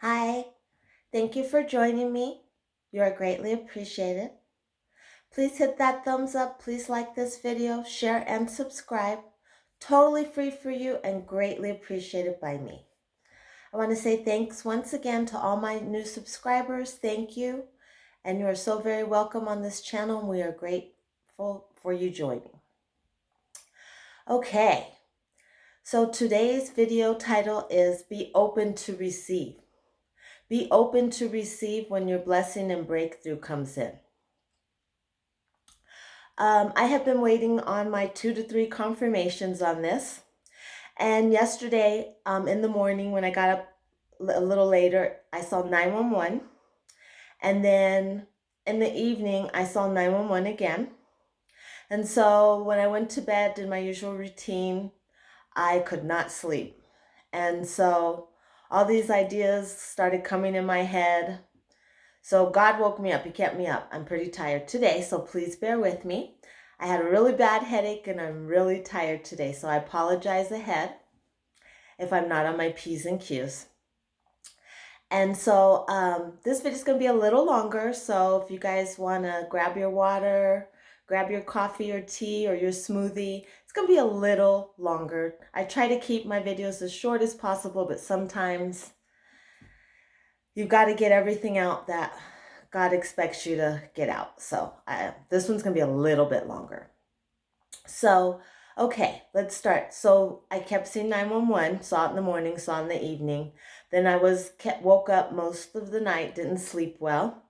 Hi, thank you for joining me. You are greatly appreciated. Please hit that thumbs up. Please like this video, share, and subscribe. Totally free for you and greatly appreciated by me. I want to say thanks once again to all my new subscribers. Thank you. And you are so very welcome on this channel, and we are grateful for you joining. Okay, so today's video title is Be Open to Receive. Be open to receive when your blessing and breakthrough comes in. I have been waiting on my 2 to 3 confirmations on this. And yesterday in the morning when I got up a little later, I saw 911. And then in the evening, I saw 911 again. And so when I went to bed, did my usual routine, I could not sleep. And so all these ideas started coming in my head. So God woke me up. He kept me up. I'm pretty tired today, so please bear with me. I had a really bad headache and I'm really tired today, so I apologize ahead if I'm not on my P's and Q's. And so this video is going to be a little longer, so if you guys want to grab your water, grab your coffee or tea or your smoothie, it's going to be a little longer. I try to keep my videos as short as possible, but sometimes you've got to get everything out that God expects you to get out. So this one's going to be a little bit longer. So, okay, let's start. So I kept seeing 911, saw it in the morning, saw it in the evening. Then I woke up most of the night, didn't sleep well.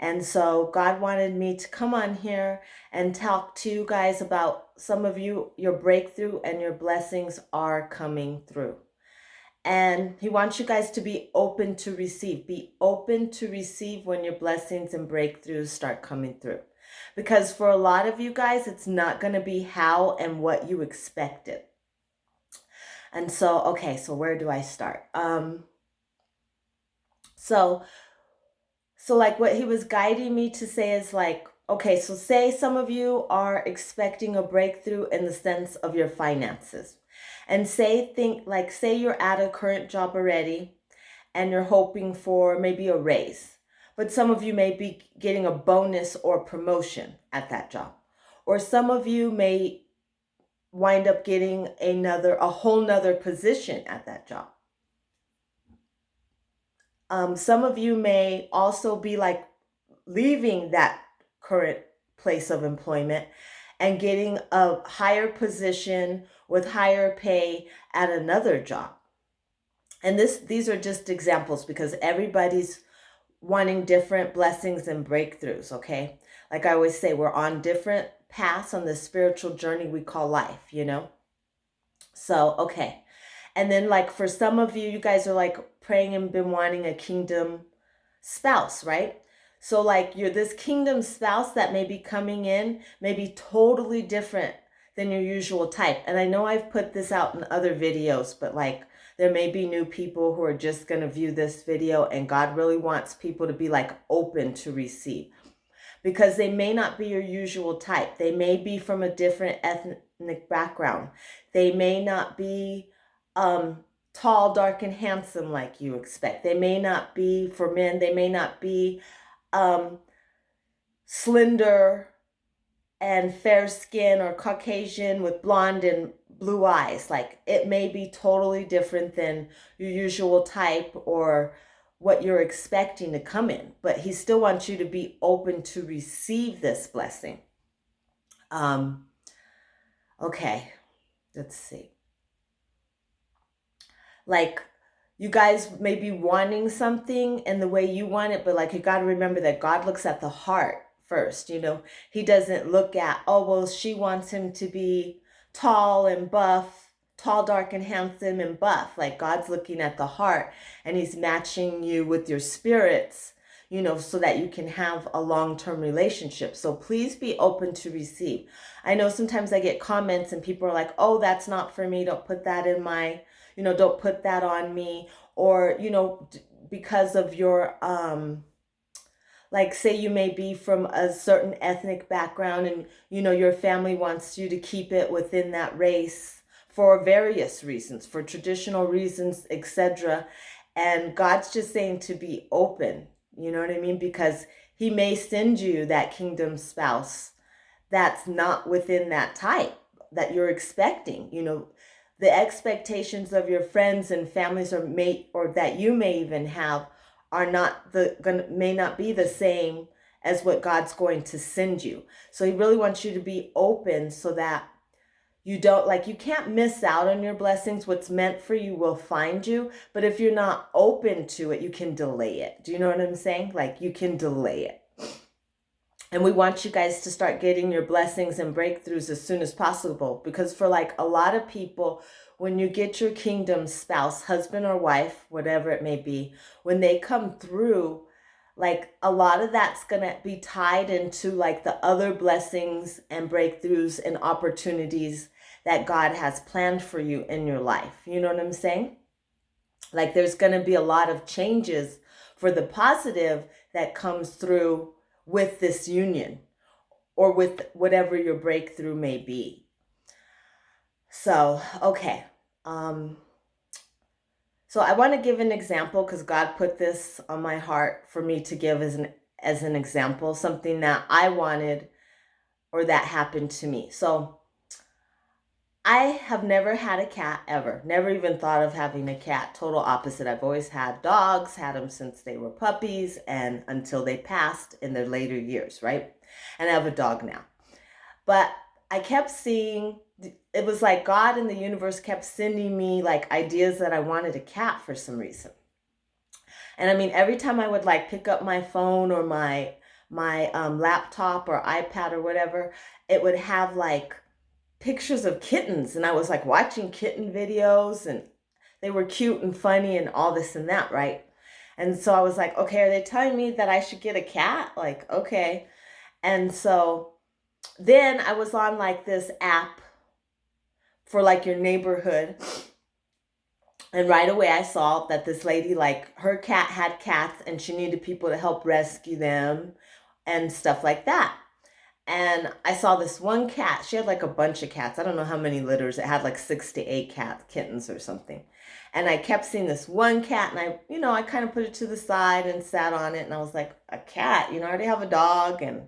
And so God wanted me to come on here and talk to you guys about some of you, your breakthrough and your blessings are coming through. And he wants you guys to be open to receive. Be open to receive when your blessings and breakthroughs start coming through. Because for a lot of you guys, it's not going to be how and what you expected. And so, okay, so where do I start? So like what he was guiding me to say is like, okay, so say some of you are expecting a breakthrough in the sense of your finances. And say you're at a current job already and you're hoping for maybe a raise. But some of you may be getting a bonus or promotion at that job. Or some of you may wind up getting a whole nother position at that job. Some of you may also be like leaving that current place of employment and getting a higher position with higher pay at another job. And these are just examples because everybody's wanting different blessings and breakthroughs, okay? Like I always say, we're on different paths on the spiritual journey we call life, you know? So, okay. And then like for some of you, you guys are like praying and been wanting a kingdom spouse, right? So like this kingdom spouse that may be coming in may be totally different than your usual type. And I know I've put this out in other videos, but like there may be new people who are just going to view this video, and God really wants people to be like open to receive, because they may not be your usual type. They may be from a different ethnic background. They may not be tall, dark, and handsome like you expect. They may not be, for men, they may not be slender and fair skin or Caucasian with blonde and blue eyes. Like it may be totally different than your usual type or what you're expecting to come in, but he still wants you to be open to receive this blessing. Okay, let's see. Like you guys may be wanting something in the way you want it, but like you got to remember that God looks at the heart first. You know, he doesn't look at, oh, well, she wants him to be tall and buff, tall, dark, and handsome and buff. Like God's looking at the heart, and he's matching you with your spirits, you know, so that you can have a long-term relationship. So please be open to receive. I know sometimes I get comments and people are like, oh, that's not for me. Don't put that in my, you know, don't put that on me. Or, you know, because of your, like say you may be from a certain ethnic background and, you know, your family wants you to keep it within that race for various reasons, for traditional reasons, etc. And God's just saying to be open, you know what I mean? Because he may send you that kingdom spouse that's not within that type that you're expecting. The expectations of your friends and families or that you may even have are not may not be the same as what God's going to send you. So he really wants you to be open so that you can't miss out on your blessings. What's meant for you will find you. But if you're not open to it, you can delay it. Do you know what I'm saying? Like, you can delay it. And we want you guys to start getting your blessings and breakthroughs as soon as possible. Because for like a lot of people, when you get your kingdom spouse, husband or wife, whatever it may be, when they come through, like a lot of that's going to be tied into like the other blessings and breakthroughs and opportunities that God has planned for you in your life. You know what I'm saying? Like, there's going to be a lot of changes for the positive that comes through with this union or with whatever your breakthrough may be. So, okay. So I want to give an example because God put this on my heart for me to give as an example, something that I wanted or that happened to me. So I have never had a cat ever. Never even thought of having a cat. Total opposite. I've always had dogs, had them since they were puppies and until they passed in their later years, right? And I have a dog now. But I kept seeing, it was like God and the universe kept sending me like ideas that I wanted a cat for some reason. And I mean, every time I would like pick up my phone or my laptop or iPad or whatever, it would have like pictures of kittens, and I was like watching kitten videos and they were cute and funny and all this and that, right? And so I was like, okay, are they telling me that I should get a cat? Like, okay. And so then I was on like this app for like your neighborhood, and right away I saw that this lady, like, her cat had cats and she needed people to help rescue them and stuff like that. And I saw this one cat. She had like a bunch of cats. I don't know how many litters. It had like 6 to 8 kittens or something. And I kept seeing this one cat, and I kind of put it to the side and sat on it. And I was like, a cat, I already have a dog and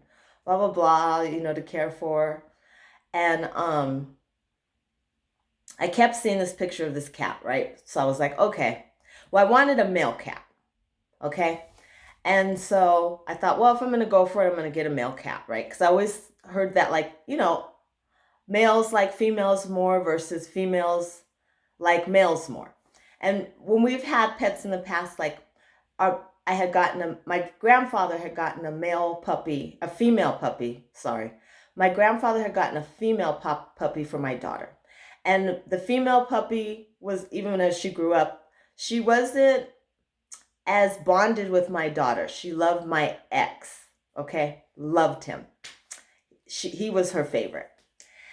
blah, blah, blah, to care for. And I kept seeing this picture of this cat, right? So I was like, okay, well, I wanted a male cat. Okay. And so I thought, well, if I'm going to go for it, I'm going to get a male cat, right? Because I always heard that, like, males like females more versus females like males more. And when we've had pets in the past, like, my grandfather had gotten a female puppy, sorry. My grandfather had gotten a female puppy for my daughter. And the female puppy was, even as she grew up, she wasn't as bonded with my daughter. She loved my ex, okay? Loved him. He was her favorite.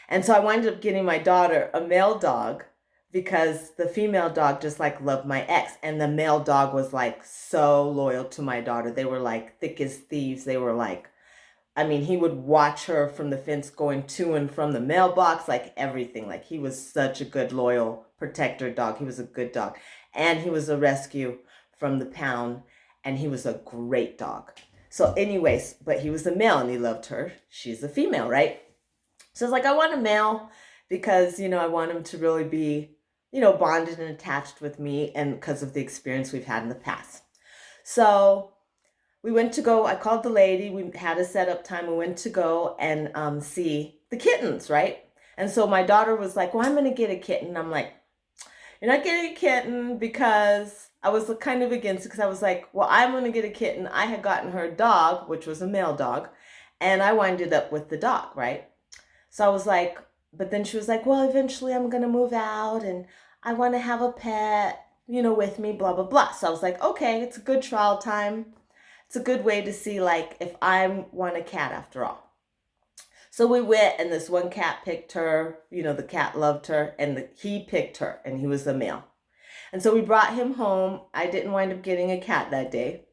And so I wound up getting my daughter a male dog because the female dog just like loved my ex. And the male dog was like so loyal to my daughter. They were like thick as thieves. They were like, he would watch her from the fence going to and from the mailbox, like everything. Like, he was such a good, loyal protector dog. He was a good dog. And he was a rescue from the pound, and he was a great dog. So anyways, but he was a male and he loved her. She's a female, right? So it's like, I want a male because, I want him to really be, bonded and attached with me, and because of the experience we've had in the past. So we went to go, I called the lady, we had a setup time, we went to go and see the kittens, right? And so my daughter was like, well, I'm going to get a kitten. I'm like, you're not getting a kitten, because I was kind of against it, because I was like, well, I'm going to get a kitten. I had gotten her a dog, which was a male dog, and I winded up with the dog, right? So I was like, but then she was like, well, eventually I'm going to move out and I want to have a pet, with me, blah, blah, blah. So I was like, okay, it's a good trial time. It's a good way to see, like, if I want a cat after all. So we went, and this one cat picked her, the cat loved her, and he picked her, and he was a male. And so we brought him home. I didn't wind up getting a cat that day.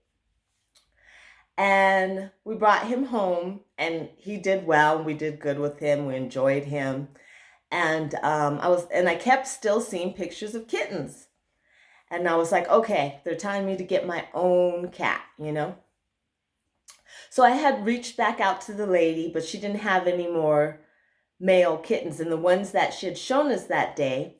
And we brought him home, and he did well, and we did good with him. We enjoyed him. And I kept still seeing pictures of kittens. And I was like, okay, they're telling me to get my own cat, you know? So I had reached back out to the lady, but she didn't have any more male kittens. And the ones that she had shown us that day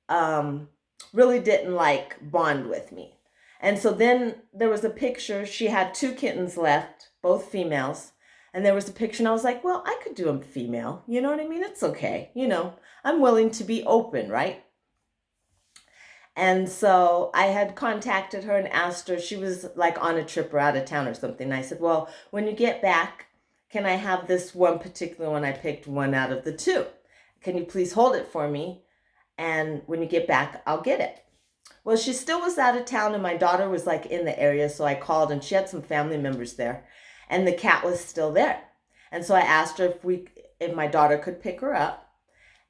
um, really didn't like bond with me. And so then there was a picture. She had 2 kittens left, both females. And there was a picture, and I was like, well, I could do them female. You know what I mean? It's okay. You know, I'm willing to be open, right? And so I had contacted her and asked her, she was like on a trip or out of town or something. And I said, well, when you get back, can I have this one particular one? I picked one out of the 2. Can you please hold it for me? And when you get back, I'll get it. Well, she still was out of town, and my daughter was like in the area. So I called, and she had some family members there, and the cat was still there. And so I asked her if my daughter could pick her up.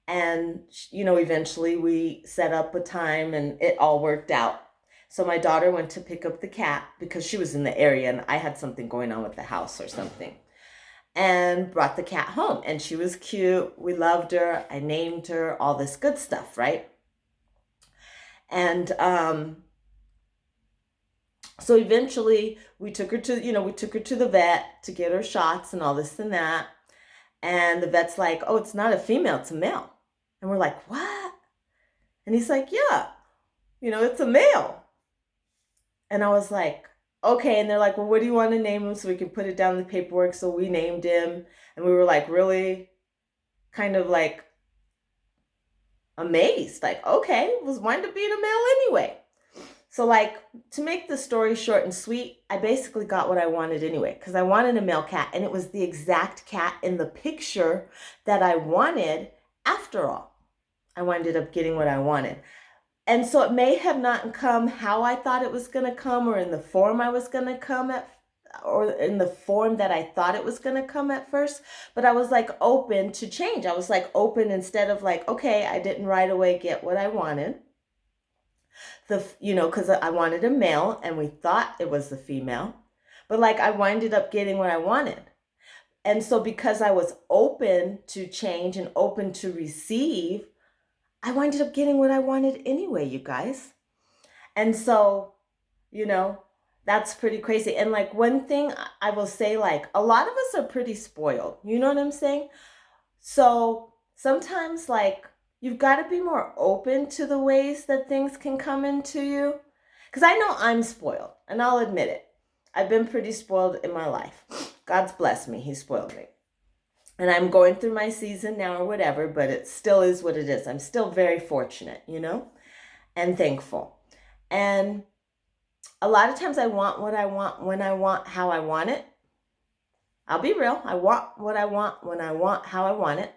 And, you know, eventually we set up a time and it all worked out. So my daughter went to pick up the cat because she was in the area and I had something going on with the house or something, and brought the cat home. And she was cute. We loved her. I named her, all this good stuff, right? And so eventually we took her to, the vet to get her shots and all this and that. And the vet's like, oh, it's not a female, it's a male. And we're like, what? And he's like, yeah, it's a male. And I was like, okay. And they're like, well, what do you want to name him so we can put it down in the paperwork? So we named him, and we were like really kind of like amazed. Like, okay, it was wind up being a male anyway. So like, to make the story short and sweet, I basically got what I wanted anyway, because I wanted a male cat, and it was the exact cat in the picture that I wanted after all. I ended up getting what I wanted. And so it may have not come how I thought it was going to come, or in the form I was going to come at, or in the form that I thought it was going to come at first. But I was like open to change. I was like open, instead of like, okay, I didn't right away get what I wanted. Because I wanted a male and we thought it was the female. But like, I winded up getting what I wanted. And so because I was open to change and open to receive, I winded up getting what I wanted anyway, you guys. And so, that's pretty crazy. And like, one thing I will say, like, a lot of us are pretty spoiled. You know what I'm saying? So sometimes, like, you've got to be more open to the ways that things can come into you. Because I know I'm spoiled, and I'll admit it. I've been pretty spoiled in my life. God's blessed me. He spoiled me. And I'm going through my season now or whatever, but it still is what it is. I'm still very fortunate, and thankful. And a lot of times I want what I want, when I want, how I want it. I'll be real. I want what I want, when I want, how I want it.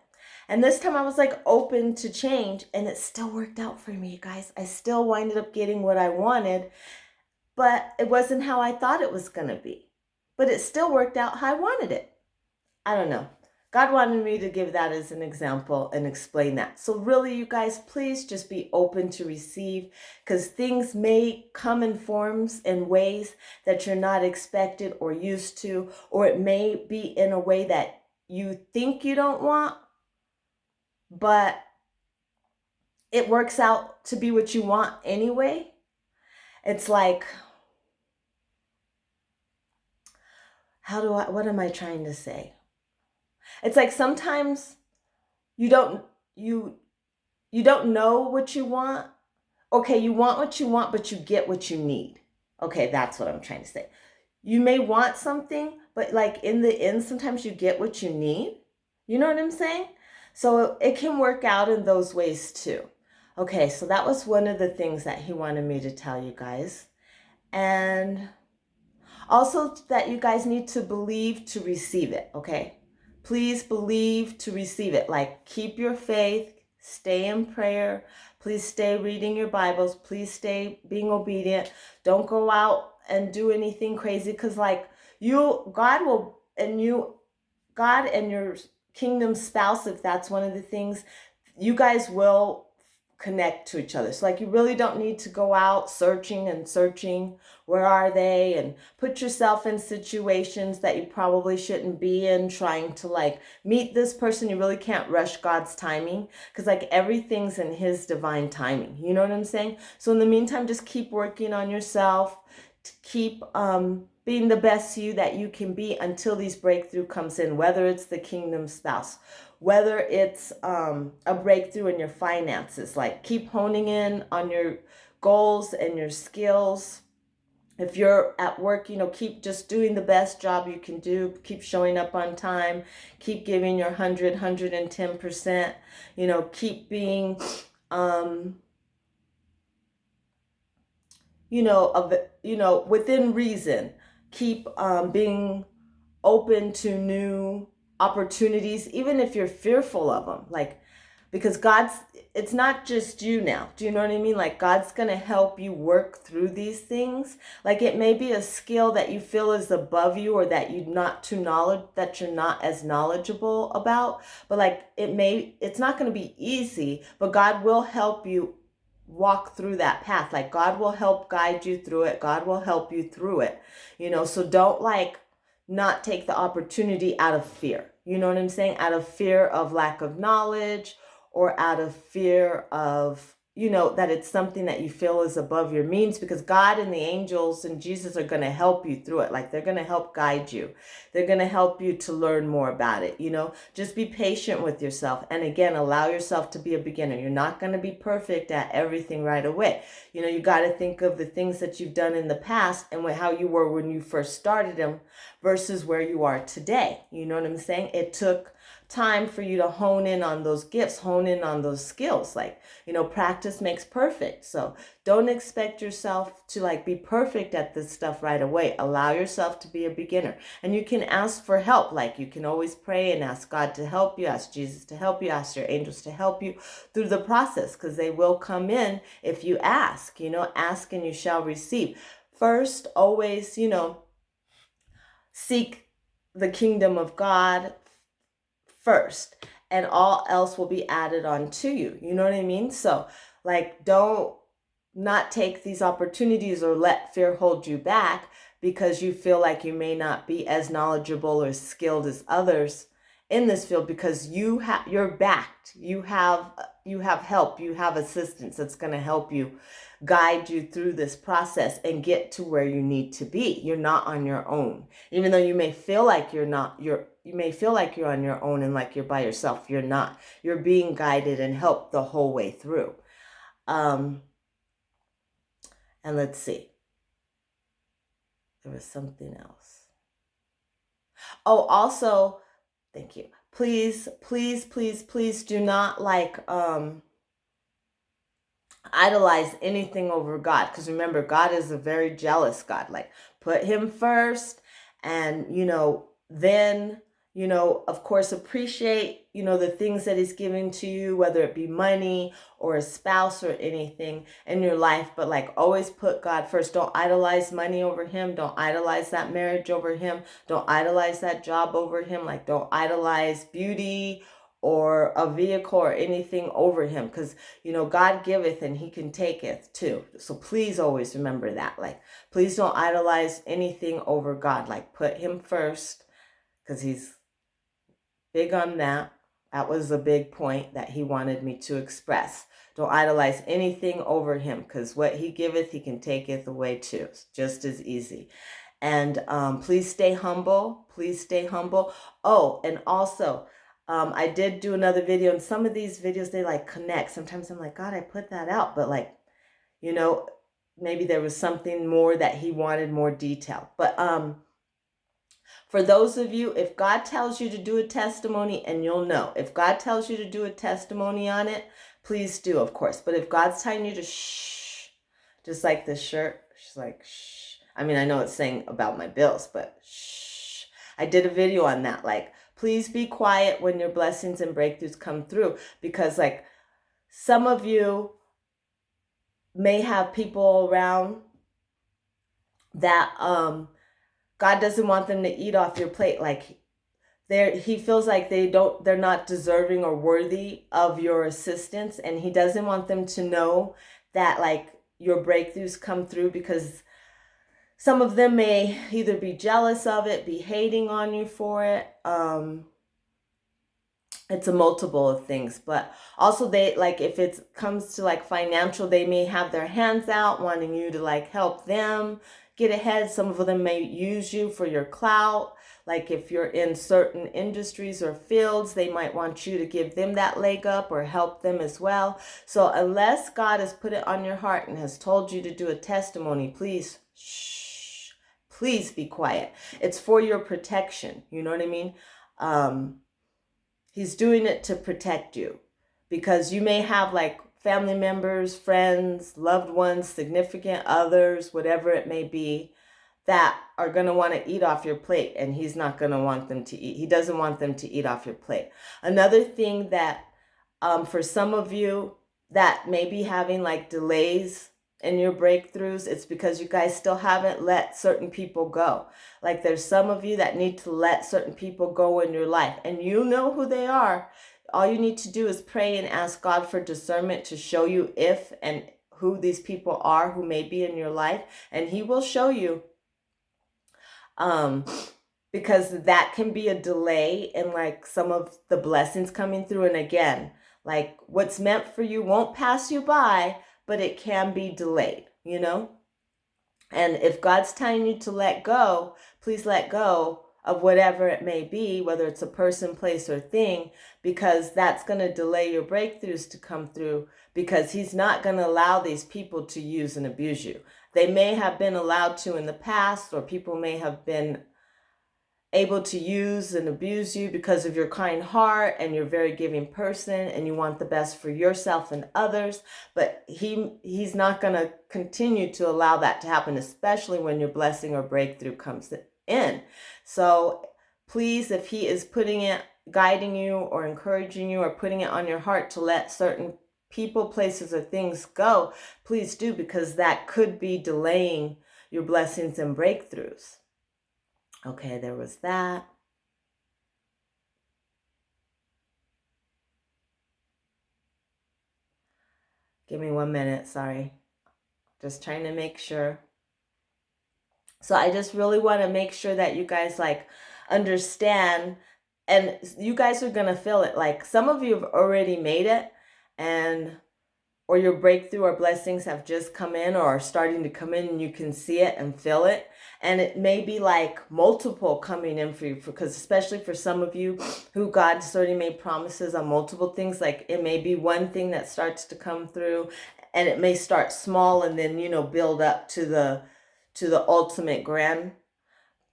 And this time I was like open to change, and it still worked out for me, guys. I still winded up getting what I wanted, but it wasn't how I thought it was going to be. But it still worked out how I wanted it. I don't know. God wanted me to give that as an example and explain that. So really, you guys, please just be open to receive, because things may come in forms and ways that you're not expected or used to, or it may be in a way that you think you don't want, but it works out to be what you want anyway. It's like, what am I trying to say? It's like sometimes you don't know what you want. Okay, you want what you want, but you get what you need. Okay, that's what I'm trying to say. You may want something, but like in the end, sometimes you get what you need. You know what I'm saying? So it can work out in those ways too. Okay, so that was one of the things that he wanted me to tell you guys. And also that you guys need to believe to receive it, okay? Please believe to receive it. Like, keep your faith, stay in prayer. Please stay reading your Bibles. Please stay being obedient. Don't go out and do anything crazy, because like God and your kingdom spouse, if that's one of the things, you guys will connect to each other. So like you really don't need to go out searching and searching, where are they, and put yourself in situations that you probably shouldn't be in, trying to like meet this person. You really can't rush God's timing, because like everything's in his divine timing. You know what I'm saying? So in the meantime, just keep working on yourself, to keep being the best you that you can be until these breakthrough comes in, whether it's the kingdom spouse, whether it's a breakthrough in your finances. Like keep honing in on your goals and your skills. If you're at work, keep just doing the best job you can do. Keep showing up on time. Keep giving your 110%. Keep being, within reason. Keep being open to new opportunities, even if you're fearful of them. Like, because it's not just you now. Do you know what I mean? Like God's going to help you work through these things. Like it may be a skill that you feel is above you, or that you're not as knowledgeable about, but like it's not going to be easy, but God will help you walk through that path. Like God will help guide you through it. God will help you through it. So don't like not take the opportunity out of fear. You know what I'm saying? Out of fear of lack of knowledge, or out of fear of, that it's something that you feel is above your means, because God and the angels and Jesus are going to help you through it. Like they're going to help guide you. They're going to help you to learn more about it. Just be patient with yourself. And again, allow yourself to be a beginner. You're not going to be perfect at everything right away. You got to think of the things that you've done in the past and how you were when you first started them versus where you are today. You know what I'm saying? It took time for you to hone in on those gifts, hone in on those skills. Like, practice makes perfect. So don't expect yourself to like be perfect at this stuff right away. Allow yourself to be a beginner. And you can ask for help. Like you can always pray and ask God to help you, ask Jesus to help you, ask your angels to help you through the process, because they will come in if you ask. Ask and you shall receive. First, always, seek the kingdom of God first, and all else will be added on to you. You know what I mean? So like, don't not take these opportunities or let fear hold you back because you feel like you may not be as knowledgeable or skilled as others in this field, because you're backed. You have help, you have assistance that's going to help you, guide you through this process and get to where you need to be. You're not on your own. Even though you may feel like you may feel like you're on your own and like you're by yourself, you're not. You're being guided and helped the whole way through. And let's see. There was something else. Oh, also, thank you. Please, please, please, please do not like idolize anything over God. Because remember, God is a very jealous God. Like, put him first, and, then, of course, appreciate, the things that he's giving to you, whether it be money or a spouse or anything in your life. But like, always put God first. Don't idolize money over him. Don't idolize that marriage over him. Don't idolize that job over him. Like, don't idolize beauty or a vehicle or anything over him, because God giveth and he can taketh too. So please always remember that. Like, please don't idolize anything over God. Like, put him first, because he's big on that. That was a big point that he wanted me to express. Don't idolize anything over him, because what he giveth he can taketh away too. It's just as easy. And please stay humble. Please stay humble. Oh, and also, I did do another video, and some of these videos, they like connect. Sometimes I'm like, God, I put that out, but like, maybe there was something more that he wanted more detail. But for those of you, if God tells you to do a testimony, and you'll know, if God tells you to do a testimony on it, please do, of course. But if God's telling you to shh, just like this shirt, she's like, shh. I mean, I know it's saying about my bills, but shh. I did a video on that. Like, please be quiet when your blessings and breakthroughs come through, because like, some of you may have people around that God doesn't want them to eat off your plate. Like, he feels like they're not deserving or worthy of your assistance, and he doesn't want them to know that like your breakthroughs come through, because some of them may either be jealous of it, be hating on you for it. It's a multiple of things, but also they like, if it comes to like financial, they may have their hands out wanting you to like help them get ahead. Some of them may use you for your clout. Like if you're in certain industries or fields, they might want you to give them that leg up or help them as well. So unless God has put it on your heart and has told you to do a testimony, please shh, please be quiet. It's for your protection. You know what I mean? He's doing it to protect you, because you may have like family members, friends, loved ones, significant others, whatever it may be, that are going to want to eat off your plate, and he's not going to want them to eat. He doesn't want them to eat off your plate. Another thing that for some of you that may be having like delays in your breakthroughs, it's because you guys still haven't let certain people go. Like there's some of you that need to let certain people go in your life, and you know who they are. All you need to do is pray and ask God for discernment to show you if and who these people are who may be in your life, and he will show you. Because that can be a delay in like some of the blessings coming through. And again, like what's meant for you won't pass you by, but it can be delayed, you know? And if God's telling you to let go, please let go of whatever it may be, whether it's a person, place, or thing, because that's going to delay your breakthroughs to come through, because he's not going to allow these people to use and abuse you. They may have been allowed to in the past, or people may have been able to use and abuse you because of your kind heart and you're a very giving person and you want the best for yourself and others. But he's not going to continue to allow that to happen, especially when your blessing or breakthrough comes in. So please, if he is putting it, guiding you or encouraging you or putting it on your heart to let certain people, places, or things go, please do, because that could be delaying your blessings and breakthroughs. Okay, there was that. Give me 1 minute, sorry. Just trying to make sure. So I just really want to make sure that you guys like understand, and you guys are going to feel it. Like some of you have already made it, and or your breakthrough or blessings have just come in or are starting to come in, and you can see it and feel it. And it may be like multiple coming in for you, because especially for some of you who God's already made promises on multiple things, like it may be one thing that starts to come through, and it may start small and then, you know, build up to the ultimate grand,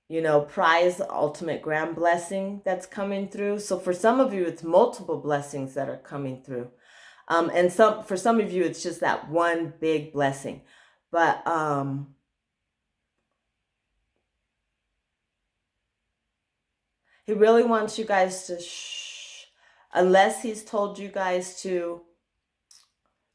you know, prize, ultimate grand blessing that's coming through. So for some of you, it's multiple blessings that are coming through. And for some of you, it's just that one big blessing. But he really wants you guys to shh. Unless he's told you guys to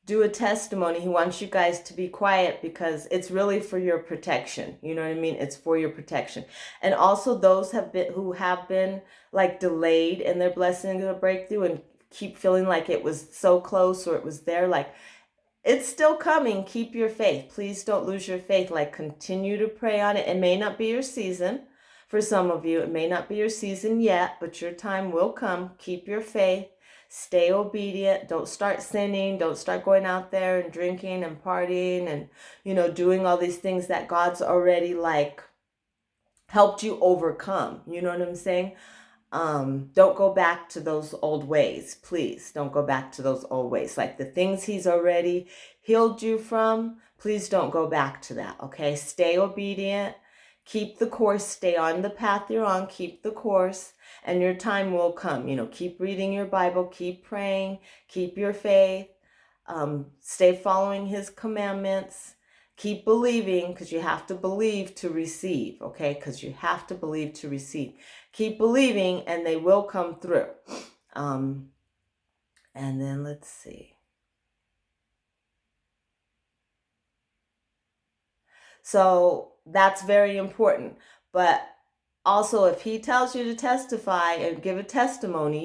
do a testimony, he wants you guys to be quiet, because it's really for your protection. You know what I mean? It's for your protection. And also those who have been like delayed in their blessing or breakthrough and keep feeling like it was so close or it was there, like it's still coming. Keep your faith. Please don't lose your faith. Like continue to pray on it. It may not be your season. For some of you, it may not be your season yet, but your time will come. Keep your faith. Stay obedient. Don't start sinning. Don't start going out there and drinking and partying and, you know, doing all these things that God's already like helped you overcome. You know what I'm saying? Don't go back to those old ways. Please don't go back to those old ways. Like the things he's already healed you from, please don't go back to that. Okay. Stay obedient. Keep the course. Stay on the path you're on. Keep the course, and your time will come. You know, keep reading your Bible. Keep praying. Keep your faith. Stay following his commandments. Keep believing, because you have to believe to receive, okay? Because you have to believe to receive. Keep believing, and they will come through. And then let's see. So that's very important. But also, if he tells you to testify and give a testimony,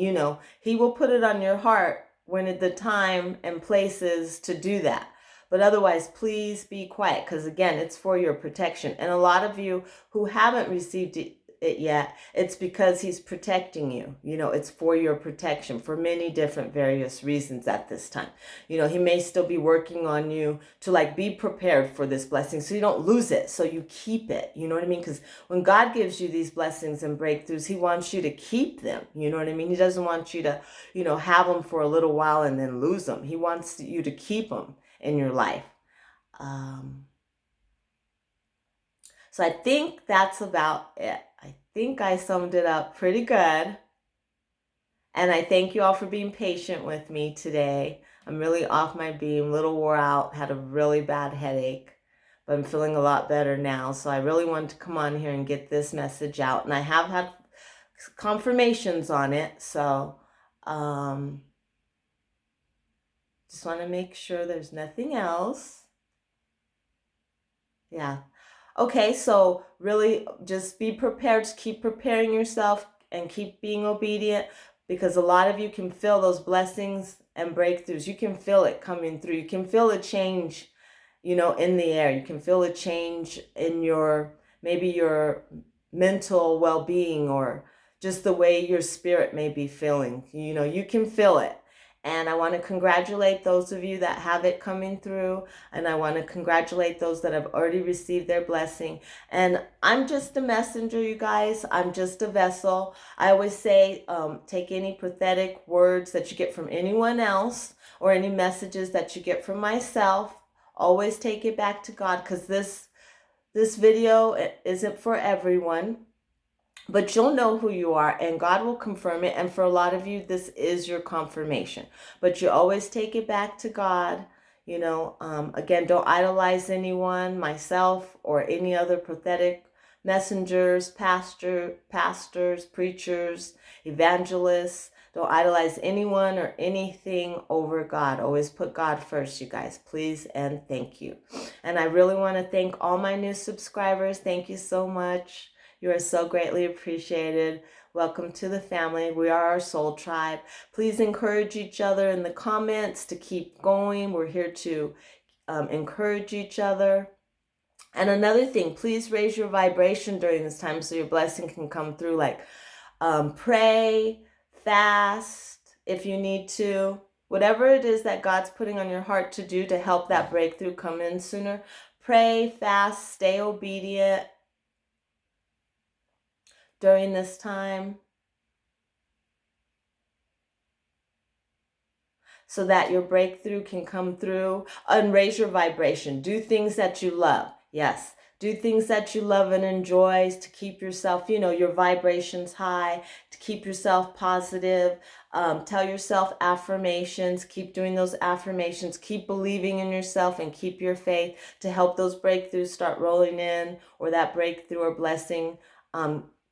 he will put it on your heart when the time and place is to do that. But otherwise, please be quiet, because again, it's for your protection. And a lot of you who haven't received it yet, it's because he's protecting you. It's for your protection for many different various reasons at this time. He may still be working on you to be prepared for this blessing so you don't lose it, so you keep it. You know what I mean? Because when God gives you these blessings and breakthroughs, he wants you to keep them. You know what I mean? He doesn't want you to, have them for a little while and then lose them. He wants you to keep them in your life. So I think that's about it. I think I summed it up pretty good. And I thank you all for being patient with me today. I'm really off my beam, a little wore out, had a really bad headache, but I'm feeling a lot better now. So I really wanted to come on here and get this message out. And I have had confirmations on it. So just want to make sure there's nothing else. Yeah. Okay, so really just be prepared. Just keep preparing yourself and keep being obedient, because a lot of you can feel those blessings and breakthroughs. You can feel it coming through. You can feel a change, in the air. You can feel a change in maybe your mental well-being, or just the way your spirit may be feeling. You can feel it. And I want to congratulate those of you that have it coming through. And I want to congratulate those that have already received their blessing. And I'm just a messenger, you guys. I'm just a vessel. I always say, take any prophetic words that you get from anyone else, or any messages that you get from myself. Always take it back to God, because this video isn't for everyone. But you'll know who you are, and God will confirm it. And for a lot of you, this is your confirmation. But you always take it back to God. Again, don't idolize anyone, myself, or any other prophetic messengers, pastors, preachers, evangelists. Don't idolize anyone or anything over God. Always put God first, you guys. Please and thank you. And I really want to thank all my new subscribers. Thank you so much. You are so greatly appreciated. Welcome to the family. We are our soul tribe. Please encourage each other in the comments to keep going. We're here to encourage each other. And another thing, please raise your vibration during this time so your blessing can come through. Pray, fast if you need to. Whatever it is that God's putting on your heart to do to help that breakthrough come in sooner. Pray, fast, stay obedient during this time, so that your breakthrough can come through. And raise your vibration. Do things that you love. Yes, do things that you love and enjoy to keep yourself, your vibrations high, to keep yourself positive. Tell yourself affirmations. Keep doing those affirmations. Keep believing in yourself and keep your faith to help those breakthroughs start rolling in, or that breakthrough or blessing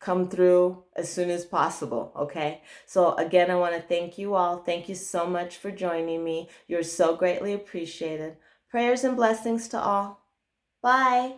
come through as soon as possible. Okay, so again, I want to thank you all. Thank you so much for joining me. You're so greatly appreciated. Prayers and blessings to all. Bye.